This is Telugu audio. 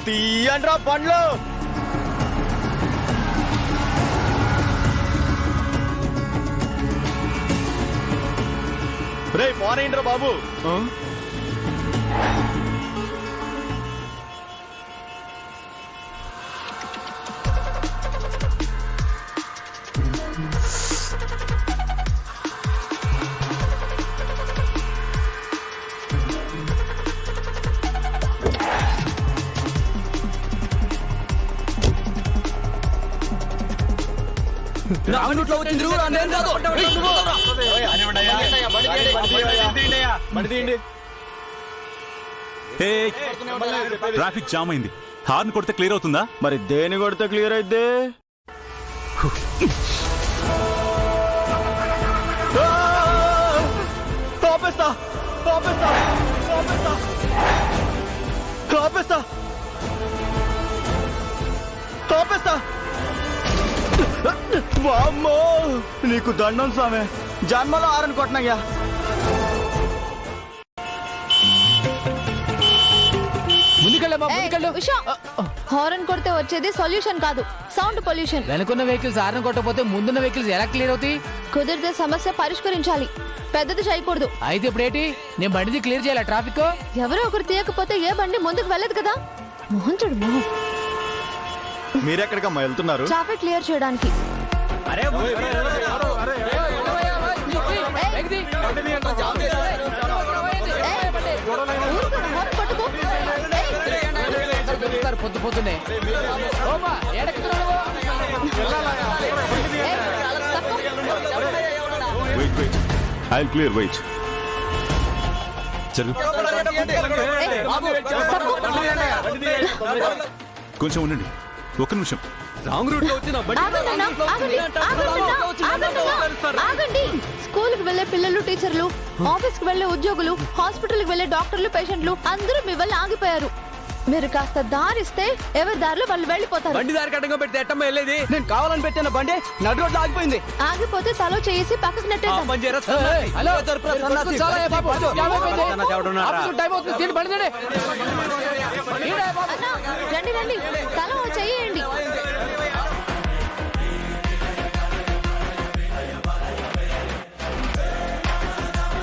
తీయండ్రా పండ్లు. రే పోనేంట్రా బాబు. ట్రాఫిక్ జామ్ అయింది. హార్న్ కొడితే క్లియర్ అవుతుందా? మరి దేని కొడితే క్లియర్ అయితే? ఆపేస్తా ఆపేస్తా ఆపేస్తా ఆపేస్తా ఆపేస్తా. వామ్మో నీకు దండం సామె, జన్మలో ఆరని కొట్టనయ్యా. హారన్ కొడితే వచ్చేది సొల్యూషన్ కాదు, సౌండ్ పొల్యూషన్. వెనుకున్న వెహికల్స్ హారన్ కొట్టకపోతే ముందున్న వెహికల్స్ ఎలా క్లియర్ అవుతాయి? కుదిరితే సమస్య పరిష్కరించాలి, పెద్దది చేయకూడదు. అయితే ఇప్పుడు ఏంటి? నేను బండిని క్లియర్ చేయాలా? ట్రాఫిక్ ఎవరో ఒకరు తీయకపోతే ఏ బండి ముందుకు వెళ్ళదు కదా. మోహన్ చూడు మోహన్. మీరెక్కడికమ్మా వెళ్తున్నారు? ట్రాఫిక్ క్లియర్ చేయడానికి. పొద్దు పొద్దునే ఐ క్లియర్ వెయిట్. కొంచెం ఉండండి, ఒక్క నిమిషం. స్కూల్ కి వెళ్లే పిల్లలు, టీచర్లు, ఆఫీస్ కి వెళ్లే ఉద్యోగులు, హాస్పిటల్ కి వెళ్లే డాక్టర్లు, పేషెంట్లు అందరూ మీ వల్ల ఆగిపోయారు. మీరు కాస్త దారిస్తే ఎవరి దారిలో వాళ్ళు వెళ్ళిపోతారు. బండి దారి కట్టంగా పెడితే ఎట్టమ్మ వెళ్ళేది? నేను కావాలని పెట్టిన బండి నడు రోడ్డు ఆగిపోయింది. ఆగిపోతే తలో చేసి పక్కకు నెట్టేద్దాం. రండి రండి, తల చేయండి.